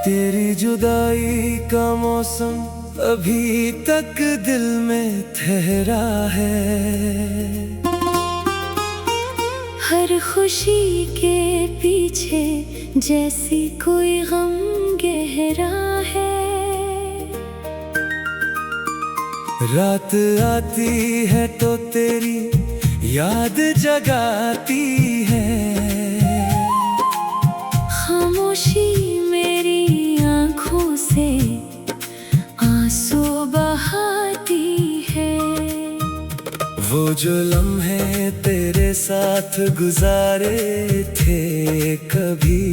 तेरी जुदाई का मौसम अभी तक दिल में ठहरा है। हर खुशी के पीछे जैसी कोई गम गहरा है। रात आती है तो तेरी याद जगाती है। खामोशी मेरी आँखों से आंसू बहाती है। वो जो लम्हे तेरे साथ गुजारे थे कभी,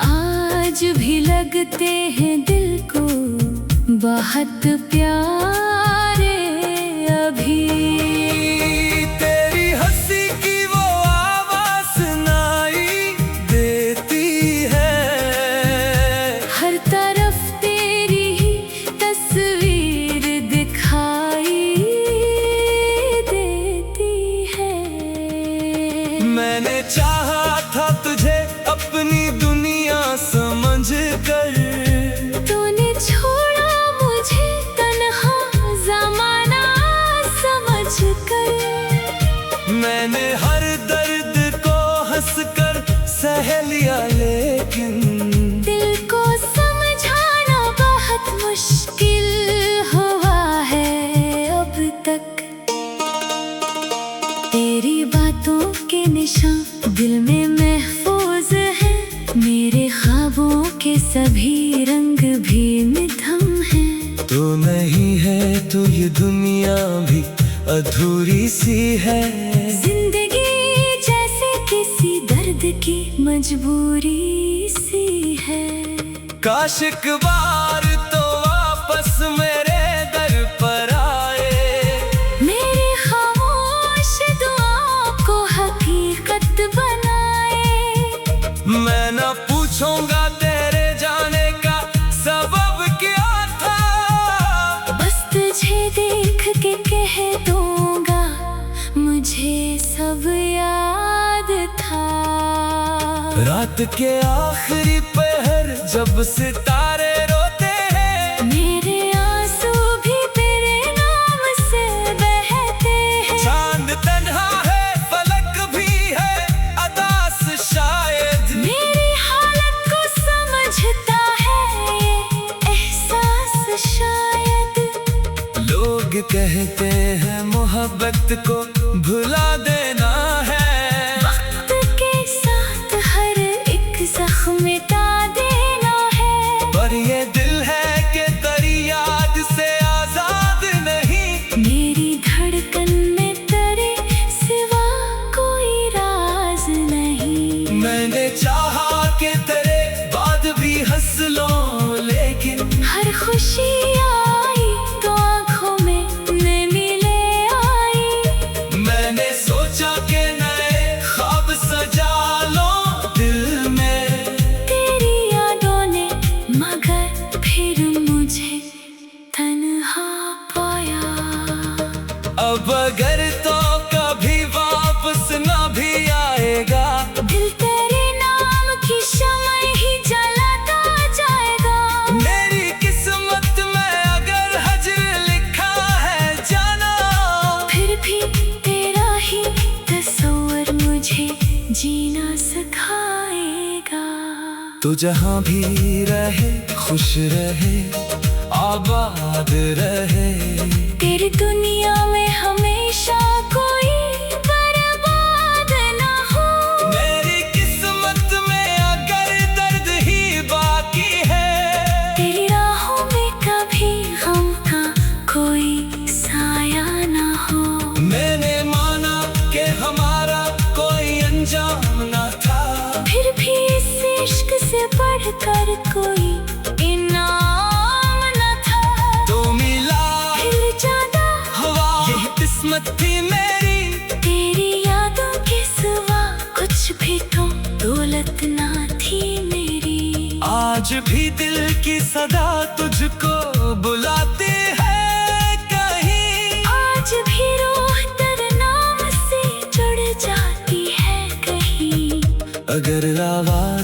आज भी लगते हैं दिल को बहुत प्यारे अभी। तेरी हंसी की वो आवाज सुनाई देती है। हर तरफ तेरी ही तस्वीर दिखाई देती है। मैंने चाहा था तुझे अपनी दुनिया समझ कर, तूने छोड़ा मुझे तन्हा ज़माना समझ कर। मैंने हर दर्द को हंसकर सह लिया, लेकिन दिल को समझाना बहुत मुश्किल हुआ है अब तक। तेरी बातों के निशान दिल में महफूज है। मेरे ख्वाबों के सभी रंग भी निधम हैं। तू नहीं है तो ये दुनिया भी अधूरी सी है। जिंदगी जैसे किसी दर्द की मजबूरी सी है। काश एक बार तो वापस मेरे दर पर आए। मेरी खामोश दुआओं को हकीकत बनाए। मैं न पूछूंगा तेरे जाने का सबब क्या था, बस तुझे देख के कह दूंगा मुझे सब याद था। रात के आखिरी पहर जब सितारे रोते हैं, मेरे आंसू भी तेरे नाम से बहते हैं। चांद तन्हा है फलक भी है अदास शायद। मेरी हालत को समझता है ये एहसास शायद। लोग कहते हैं मोहब्बत को भुला देना है। वक्त के साथ हर एक जख्म मिटा देना है। पर ये दिल है कि तेरी याद से आजाद नहीं। मेरी धड़कन में तेरे सिवा कोई राज नहीं। मैंने चाहा कि तेरे बाद भी हंस लो, लेकिन हर खुशी आई तो आँखों में नमी ले आई। मैंने सोचा कि नए ख्वाब सजा लो दिल में। तेरी यादों ने मगर फिर मुझे तन्हा पाया। अब अगर तो कभी वापस ना भी आएगा, दिल तेरे नाम की शम्म ही जलाता जाएगा। मेरी किस्मत में अगर हजर लिखा है जाना, फिर भी तेरा ही तस्वर मुझे जीना सिखाएगा। तो जहाँ भी रहे खुश रहे आबाद रहे। तेरी दुनिया में हमेशा कोई बर्बाद ना हो। मेरी किस्मत में अगर दर्द ही बाकी है, तेरी राहों में कभी गम का कोई साया ना हो। मैंने माना कि हमारा कोई अंजाम ना था, फिर भी इस इश्क से बढ़कर कोई इनाम न था। तो मिला दिल ज्यादा हवा, यही किस्मत थी मेरी। तेरी यादों के सिवा कुछ भी तो दौलत ना थी मेरी। आज भी दिल की सदा तुझको बुलाती है।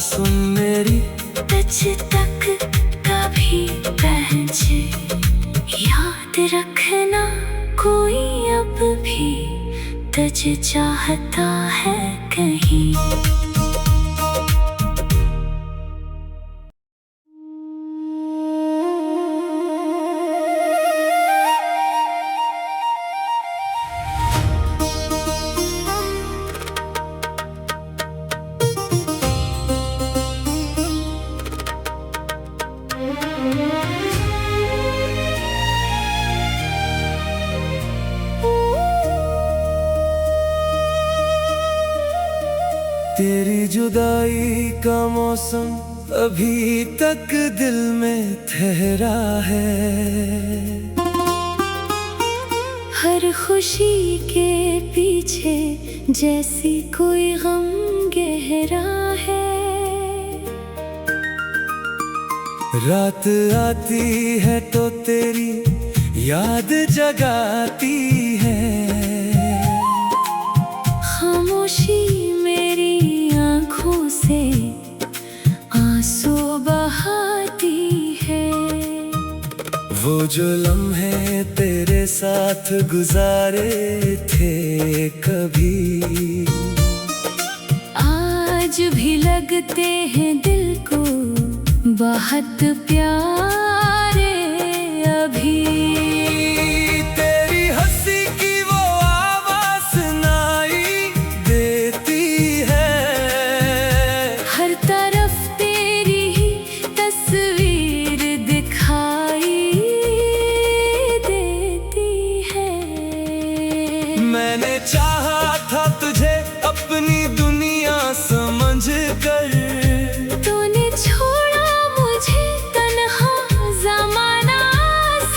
सुन मेरी, तुझ तक कभी पहुँचे। याद रखना कोई अब भी तुझे चाहता है कहीं। तेरी जुदाई का मौसम अभी तक दिल में ठहरा है। हर खुशी के पीछे जैसी कोई गम गहरा है। रात आती है तो तेरी याद जगाती है। खामोशी मेरी आँखों से आंसू बहाती है। वो जो लम्हे तेरे साथ गुजारे थे कभी, आज भी लगते हैं दिल को बहुत प्यारे अभी। तेरी हंसी की वो आवाज सुनाई देती है। हर तरफ तेरी ही तस्वीर दिखाई देती है। मैंने चाहा था तुझे अपनी दुनिया समझ कर, तूने छोड़ा मुझे तन्हा ज़माना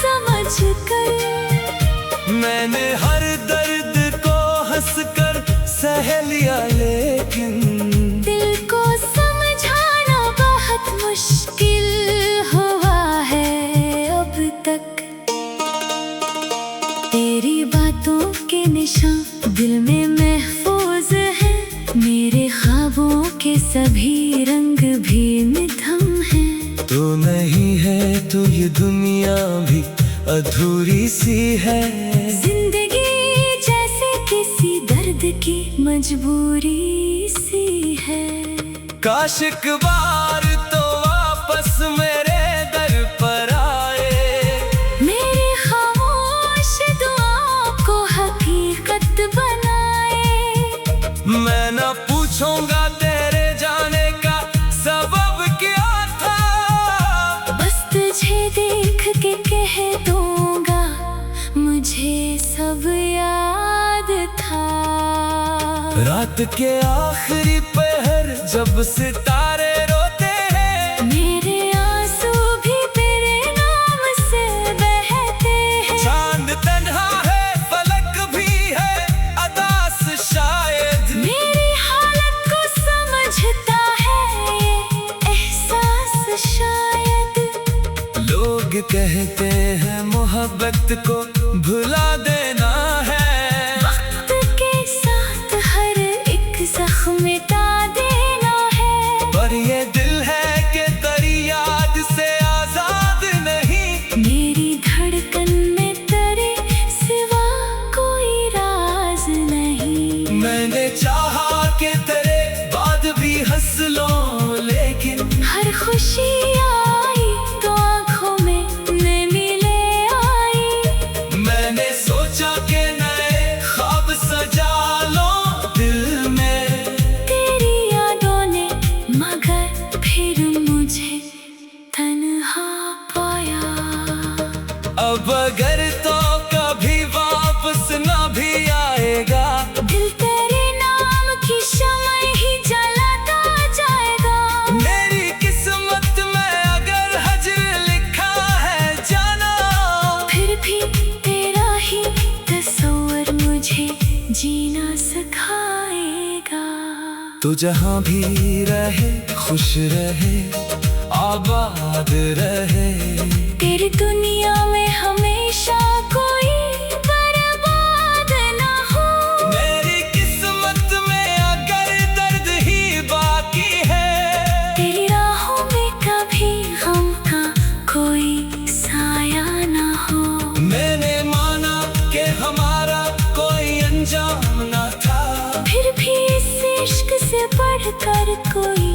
समझ कर। मैंने हर दर्द को हंसकर सह लिया, लेकिन दिल को समझाना बहुत मुश्किल हुआ है अब तक। तेरी बातों के निशान दिल में महफूज है। मेरे ख्वाबों के सभी रंग भी मिथम हैं। तू नहीं है तो ये दुनिया भी अधूरी सी है। जिंदगी जैसे किसी दर्द की मजबूरी सी है। काश एक बार तो वापस मेरे दर पर आए। मेरी खामोश दुआओं को हकीकत बनाए। मैं न पूछूंगा तेरे जाने का सबब क्या था, बस तुझे देख के कह दूंगा मुझे सब याद था। रात के आखिरी पहर जब सितारे रोते हैं, मेरे आंसू भी तेरे नाम से बहते हैं। चांद तन्हा है फलक भी है अदास शायद। मेरी हालत को समझता है ये एहसास शायद। लोग कहते हैं मोहब्बत को भुला देना है। वक्त के साथ हर एक जख्म मिटा देना है। पर ये दिल है कि तेरी याद से आजाद नहीं। मेरी धड़कन में तेरे सिवा कोई राज नहीं। मैंने चाहा कि तेरे बाद भी हंस लो, लेकिन हर खुशी आई तो आँखों में नमी ले आई। मैंने सोचा कि नए ख्वाब सजा लो दिल में। तेरी यादों ने मगर फिर मुझे तन्हा पाया। अब अगर तो कभी वापस ना भी आएगा, दिल तेरे नाम की शम्ह ही जलाता जाएगा। मेरी किस्मत में अगर हजर लिखा है जाना, फिर भी तेरा ही तस्वर मुझे जीना सिखाएगा। तो जहाँ भी रहे खुश रहे आबाद रहे। तेरी दुनिया में हमेशा कोई बर्बाद ना हो। मेरी किस्मत में अगर दर्द ही बाकी है, कर कोई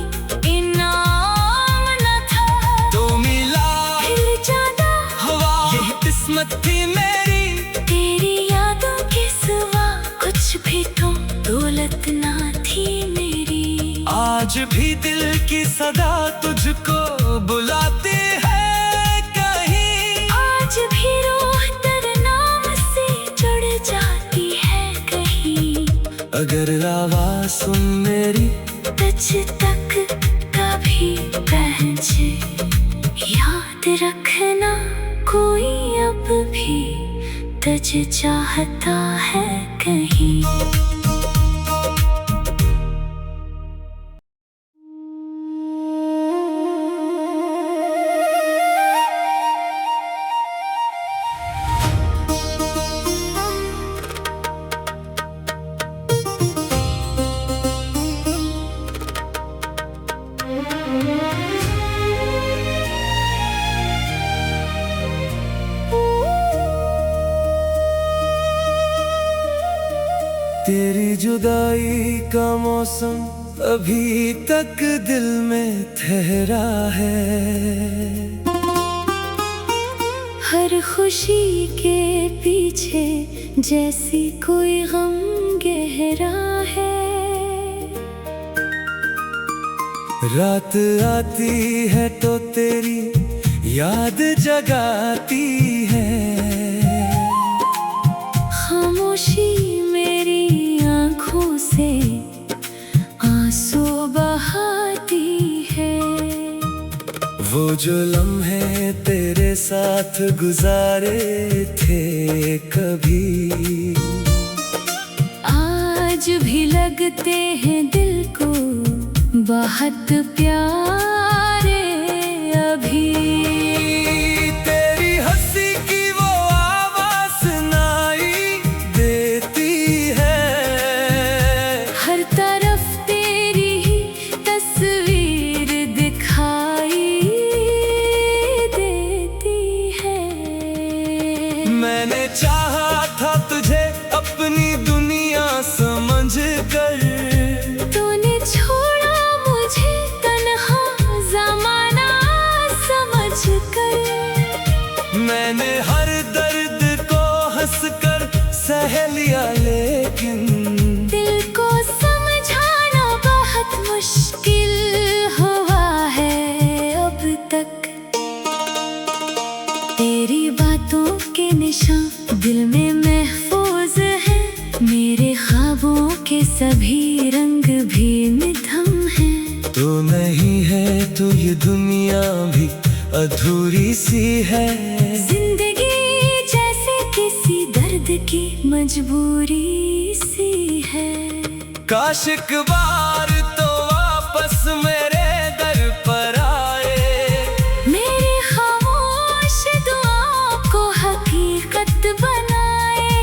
इनाम न था। तो मिला फिर ज्यादा हवा, यही किस्मत थी मेरी। तेरी यादों के सिवा कुछ भी तो दौलत ना थी मेरी। आज भी दिल की सदा तुझको बुलाती है कहीं। आज भी रूह तेरे नाम से जुड़ जाती है कहीं। अगर आवाज सुन मेरी तुझ तक कभी पहुंचे, याद रखना कोई अब भी तुझे चाहता है कहीं। तेरी जुदाई का मौसम अभी तक दिल में ठहरा है। हर खुशी के पीछे जैसी कोई गम गहरा है। रात आती है तो तेरी याद जगाती है। खामोशी मेरी आँखों से आंसू बहाती है। वो जो लम्हे तेरे साथ गुजारे थे कभी, आज भी लगते हैं दिल को बहुत प्यारे अभी। तेरी हंसी की वो आवाज सुनाई देती है। हर तरफ तेरी ही तस्वीर दिखाई देती है। मैंने चाहा था तुझे अपनी दुनिया समझ कर, तूने छोड़ा मुझे तन्हा ज़माना समझ कर। मैंने हर दर्द को हंसकर सह लिया, लेकिन दिल को समझाना बहुत मुश्किल हुआ है अब तक। तेरी बातों के निशान दिल में महफूज है। मेरे ख्वाबों के सभी रंग भी मिथम हैं। तू नहीं है तो ये दुनिया भी अधूरी सी है। जिंदगी जैसे किसी दर्द की मजबूरी सी है। काश एक बार तो वापस मेरे दर पर आए। मेरी खामोश दुआओं को हकीकत बनाए।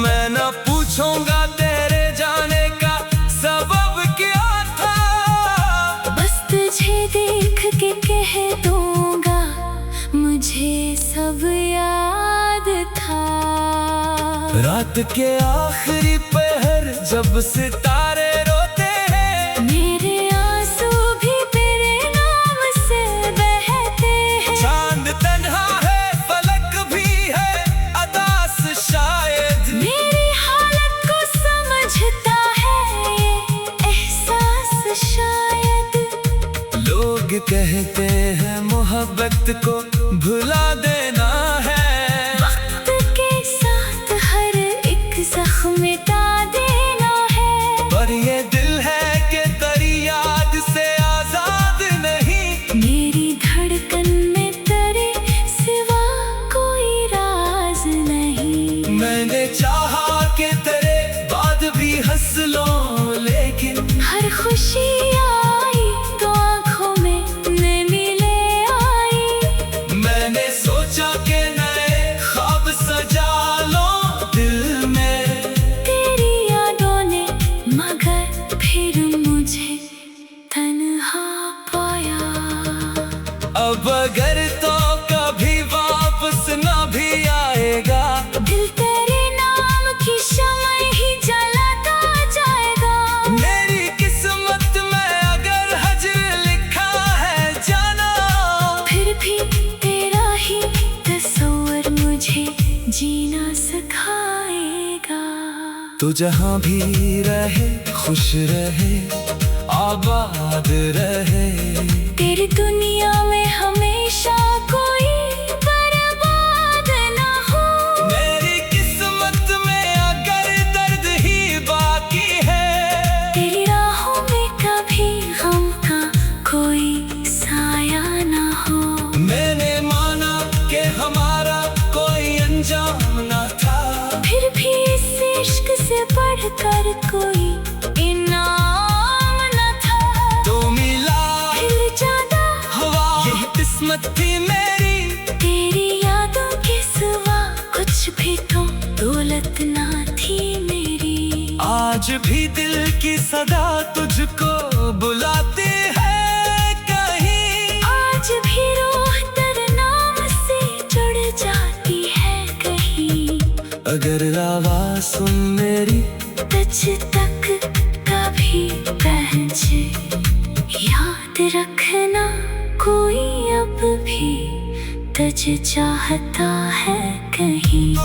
मैं न पूछूंगा तेरे जाने का सबब क्या था, बस तुझे देख के कह दूंगा मुझे सब याद था। रात के आखिरी पहर जब सितारे रोते हैं, मेरे आंसू भी तेरे नाम से बहते हैं। चांद तन्हा है फलक भी है अदास शायद। मेरी हालत को समझता है ये एहसास शायद। लोग कहते हैं मोहब्बत को भुला देना है। वक्त के साथ हर एक जख्म मिटा देना है। पर ये दिल है कि तेरी याद से आजाद नहीं। मेरी धड़कन में तेरे सिवा कोई राज नहीं। मैंने चाहा कि तेरे बाद भी हंस लो, लेकिन हर खुशी आई तो आँखों में नमी ले आई। मैंने जीना सिखाएगा। तू जहाँ भी रहे खुश रहे आबाद रहे, तेरी दुनिया में हमेशा कोई बर्बाद ना हो। मेरी किस्मत में अगर दर्द ही बाकी है, तेरी राहों में कभी गम का कोई साया ना हो। मैंने माना कि हमारा कोई अंजाम न था, फिर भी इस इश्क से बढ़कर कोई इनाम न था। तो मिला दिल ज्यादा हवा, यही किस्मत थी मेरी। तेरी यादों के सिवा कुछ भी तो दौलत ना थी मेरी। आज भी दिल की सदा तुझको बुलाती है कहीं, आज भी रूह तेरे नाम से जुड़ जाती है कहीं। अगर आवाज़ सुन मेरी तुझ तक कभी पहुंचे, याद रखना कोई अब भी तुझ चाहता है कहीं।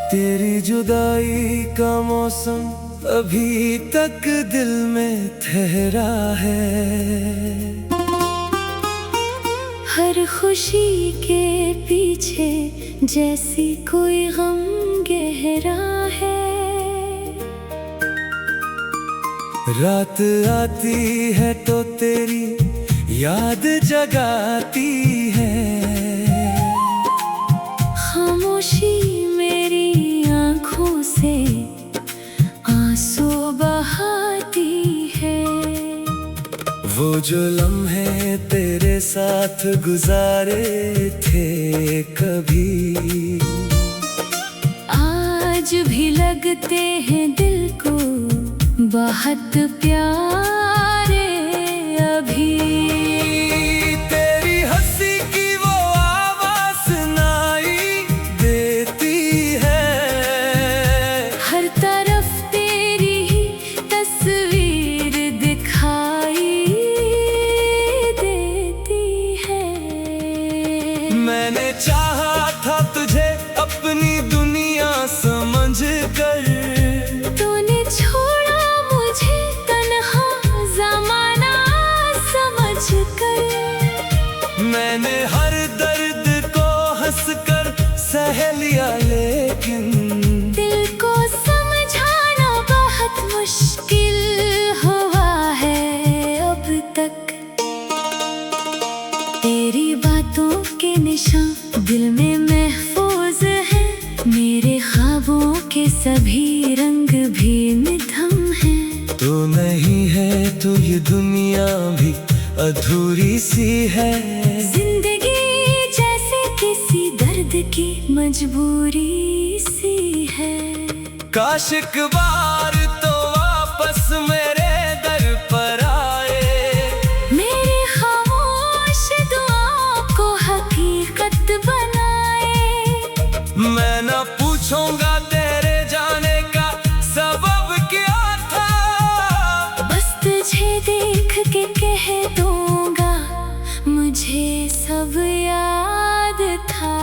तेरी जुदाई का मौसम अभी तक दिल में ठहरा है। हर खुशी के पीछे जैसी कोई गम गहरा है। रात आती है तो तेरी याद जगाती है, खामोशी मेरी आँखों से आंसू बहाती है। वो जो लम्हे तेरे साथ गुजारे थे कभी, आज भी लगते हैं दिल को बहुत प्यारे अभी। तेरी हंसी की वो आवाज़ सुनाई देती है, हर तरफ तेरी ही तस्वीर दिखाई देती है। मैंने चाहा था तुझे अपनी दुनिया समझ कर, तूने छोड़ा मुझे तन्हा ज़माना समझ कर। मैंने हर दर्द को हंसकर सह लिया, लेकिन दिल को समझाना बहुत मुश्किल हुआ है अब तक। तेरी बातों के निशान दिल में महफूज है, मेरे ख्वाबों के सभी रंग भी मिथम है। तू नहीं है तो ये दुनिया भी अधूरी सी है। जिंदगी जैसे किसी दर्द की मजबूरी सी है। काश एक बार तो वापस मेरे दर पर आए, मेरी खामोश दुआओं को हकीकत बनाए। मैं न पूछूंगा तेरे जाने का सबब क्या था, बस तुझे देख के कह दूंगा मुझे सब याद था।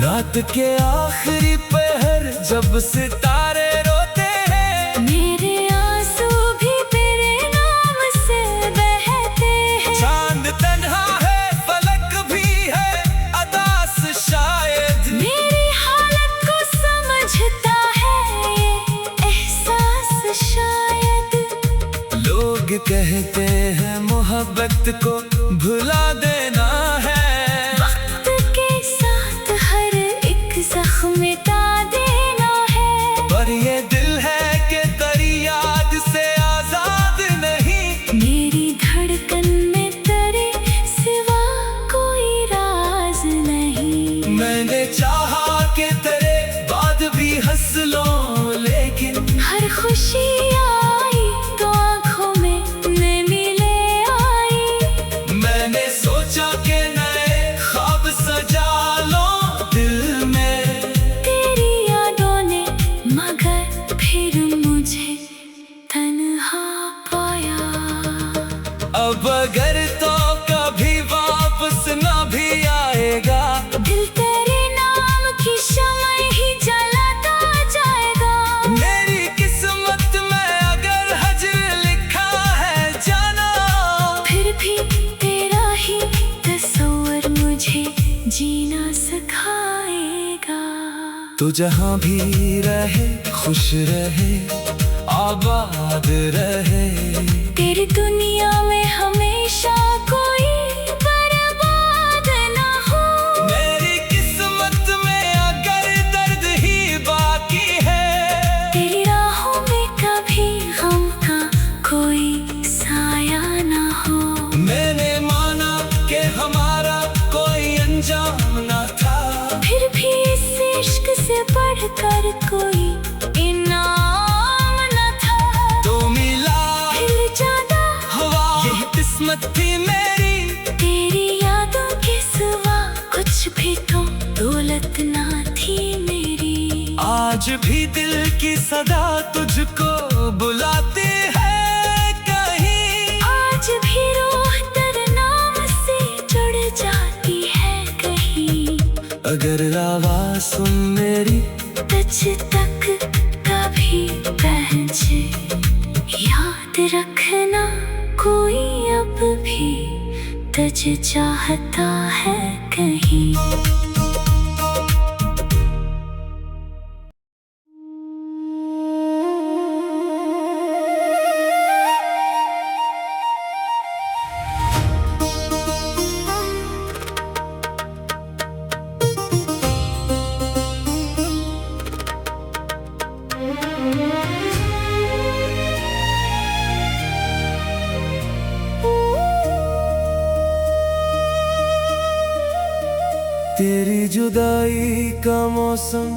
रात के आखिरी पहर जब सितारे रोते हैं, मेरे आंसू भी तेरे नाम से बहते हैं। चांद तन्हा है फलक भी है अदास शायद, मेरी हालत को समझता है ये एहसास शायद। लोग कहते हैं मोहब्बत को भुला देना है, वक्त के साथ हर एक जख्म मिटा देना है। पर ये दिल है कि तेरी याद से आजाद नहीं। मेरी धड़कन में तेरे सिवा कोई राज नहीं। मैंने चाहा कि तेरे भी हंस लो, लेकिन हर खुशी आई तो आंखों में नमी ले आई। मैंने सोचा कि नए ख्वाब सजा लो दिल में, तेरी यादों ने मगर फिर मुझे तन्हा पाया। अब अगर तो कभी वापस ना भी आएगा, दिल तेरे नाम की शम्म ही जलाता जाएगा। मेरी किस्मत में अगर हजर लिखा है जाना, फिर भी तेरा ही तस्वीर मुझे जीना सिखाएगा। तो जहाँ भी रहे खुश रहे, आबाद रहे। तेरी दुनिया में हमेशा कोई बर्बाद ना हो। मेरी किस्मत में अगर दर्द ही बाकी है, तेरी राहों में कभी गम का कोई साया ना हो। मैंने माना कि हमारा कोई अंजाम ना था, फिर भी इस इश्क से बढ़कर कोई इनाम न था। तो मिला दिल ज्यादा हवा, यही किस्मत थी मेरी। तेरी यादों के सिवा कुछ भी तो दौलत ना थी मेरी। आज भी दिल की सदा तुझको बुलाती है कहीं, आज भी रूह तेरे नाम से जुड़ जाती है कहीं। अगर आवाज सुन मेरी तुझ तक कभी पहुंचे, याद रखना कोई अब भी तुझे चाहता है कहीं। तेरी जुदाई का मौसम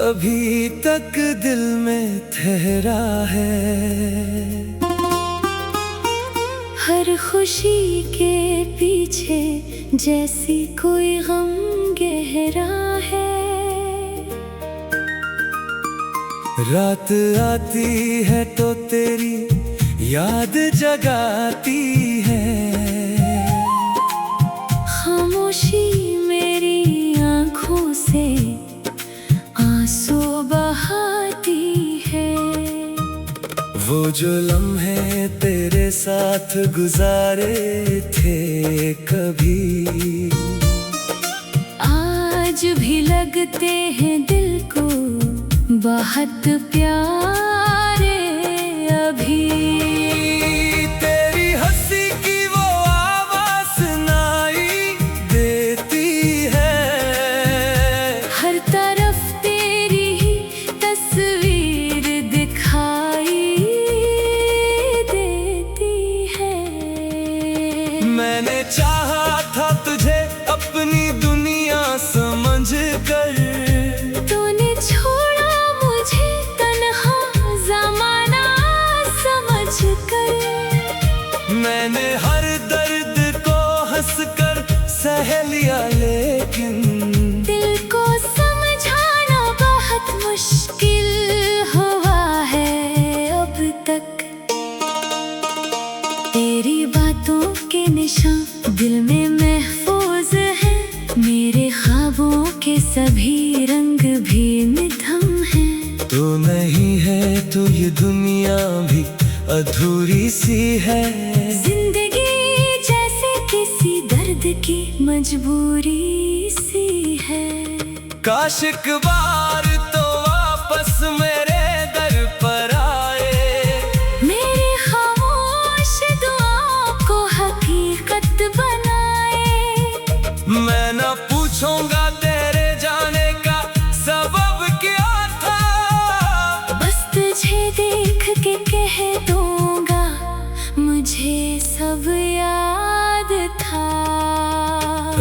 अभी तक दिल में ठहरा है। हर खुशी के पीछे जैसी कोई गम गहरा है। रात आती है तो तेरी याद जगाती है। खामोशी मेरी आँखों से आंसू बहाती है। वो जो लम्हे तेरे साथ गुजारे थे कभी, आज भी लगते हैं दिल को बहुत प्यारे अभी। तेरी हंसी की वो आवाज सुनाई देती है। हर तरफ तेरी ही तस्वीर दिखाई देती है। मैंने चाहा था तुझे अपनी दुनिया समझ कर, तूने छोड़ा मुझे तन्हा ज़माना समझ कर। मैंने हर दर्द को हंसकर सह लिया, लेकिन दिल को समझाना बहुत मुश्किल हुआ है अब तक। तेरी बातों के निशान दिल में महफूज है। मेरे ख्वाबों के सभी रंग भी मिथम हैं। तो नहीं है तो ये दुनिया भी अधूरी सी है। जिंदगी जैसे किसी दर्द की मजबूरी सी है। काश एक बार तो वापस मेरे दर पर आए, मेरी खामोश दुआओं को हकीकत बनाए। मैं न पूछूंगा तेरे जाने का सबब क्या था, बस तुझे देख के कह दूंगा मुझे सब याद था।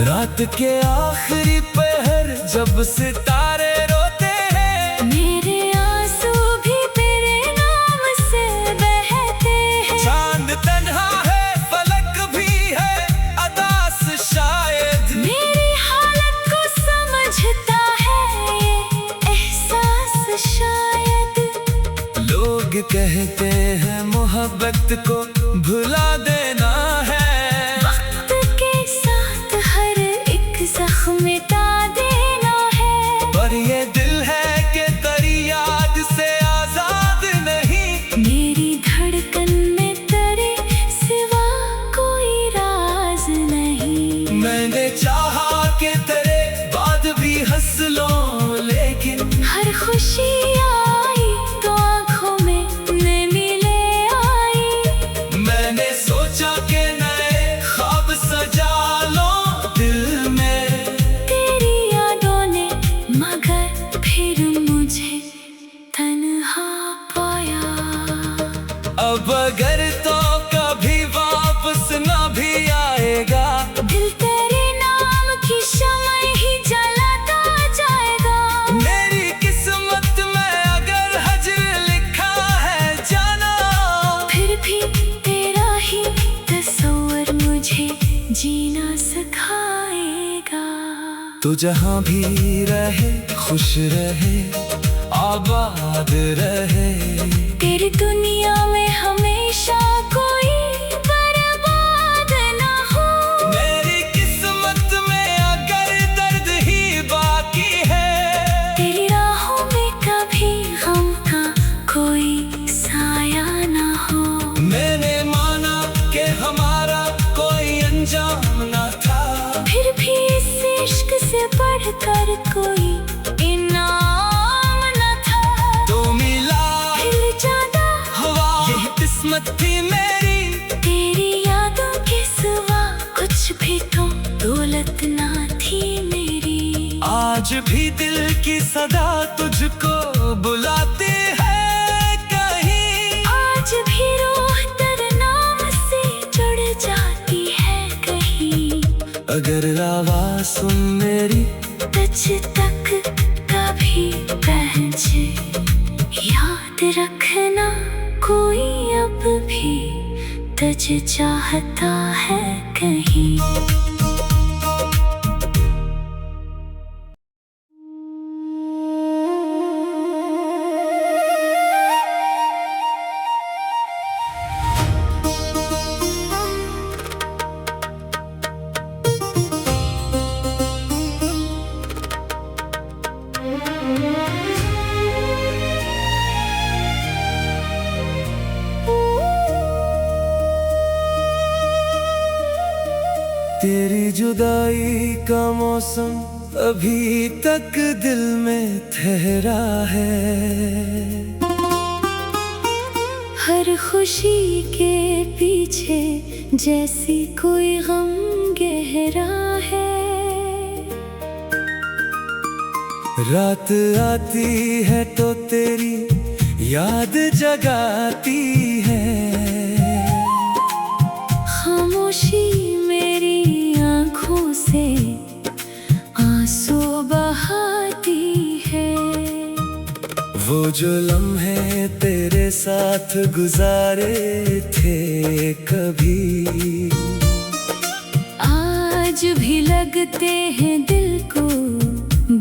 रात के आखिरी पहर जब सितारे रोते हैं, मेरे कहते हैं मोहब्बत को भुला देना है। वक्त के साथ हर एक जख्म मिटा देना है, पर ये दिल है कि तेरी याद से आजाद नहीं। मेरी धड़कन में तेरे सिवा कोई राज नहीं। मैंने चाहा कि तेरे बाद भी हंस लो, लेकिन हर खुशी आई तो आंखों में नमी ले आई। मैंने सोचा कि नए ख्वाब सजा लो दिल में, तेरी यादों ने मगर फिर मुझे तन्हा पाया। अब अगर तो कभी वापस ना भी आएगा, दिल तेरे नाम की शम्ह ही जलाता जाएगा। मेरी किस्मत में अगर हजर लिखा है जाना, फिर भी तेरा ही तस्वीर मुझे जीना सिखाएगा। तो जहाँ भी रहे खुश रहे, आबाद रहे। तेरी दुनिया में हमेशा कोई बर्बाद ना हो। मेरी किस्मत में अगर दर्द ही बाकी है, तेरी राहों में कभी गम का कोई साया ना हो। मैंने माना कि हमारा कोई अंजाम ना था, फिर भी इस इश्क से बढ़कर कोई इनाम न था। तो मिला दिल ज्यादा हवा, यही किस्मत थी मेरी। तेरी यादों के सिवा कुछ भी तो दौलत ना थी मेरी। आज भी दिल की सदा तुझको बुलाती है कहीं, आज भी रूह तेरे नाम से जुड़ जाती है कहीं। अगर आवाज़ सुन मेरी तुझ तक कभी पहुंचे, याद रखना कोई अब भी तुझे चाहता है कहीं। तेरी जुदाई का मौसम अभी तक दिल में ठहरा है। हर खुशी के पीछे जैसी कोई गम गहरा है। रात आती है तो तेरी याद जगाती है। खामोशी मेरी आँखों से आंसू बहाती है। वो जो लम्हे तेरे साथ गुजारे थे कभी, आज भी लगते हैं दिल को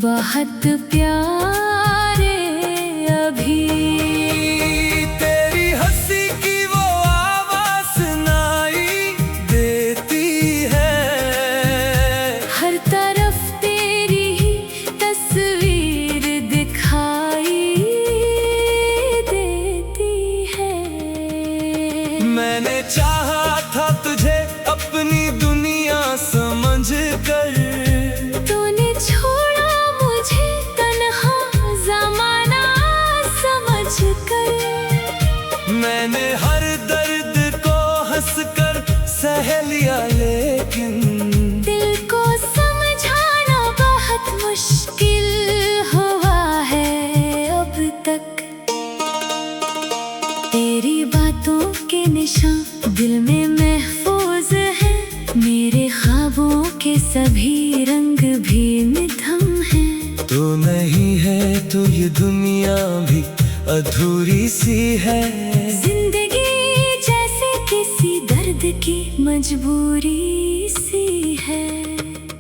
बहुत प्यारे अभी। तेरी हंसी की वो आवाज़ सुनाई देती है। हर तरफ तेरी ही तस्वीर दिखाई देती है। मैंने चाहा था तुझे अपनी दुनिया समझ कर, तूने छोड़ा मुझे तन्हा ज़माना समझ कर। मैंने हर दर्द को हंसकर सह लिया, लेकिन दिल को समझाना बहुत मुश्किल हुआ है अब तक। तेरी बातों के निशान दिल में महफूज है। मेरे ख्वाबों के सभी रंग भी मिथम हैं। तो नहीं है तो ये दुनिया भी अधूरी सी है। जिंदगी जैसे किसी दर्द की मजबूरी सी है।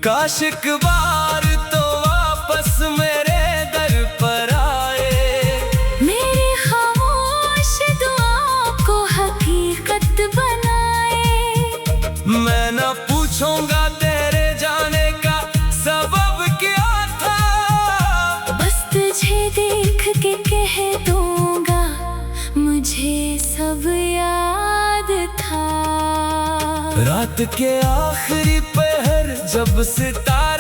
काश एक बार तो वापस मेरे दर पर आए। मेरे खामोश मैं न पूछूंगा तेरे जाने का सबब क्या था। बस तुझे देख के कह दूंगा मुझे सब याद था। रात के आखिरी पहर जब सितारे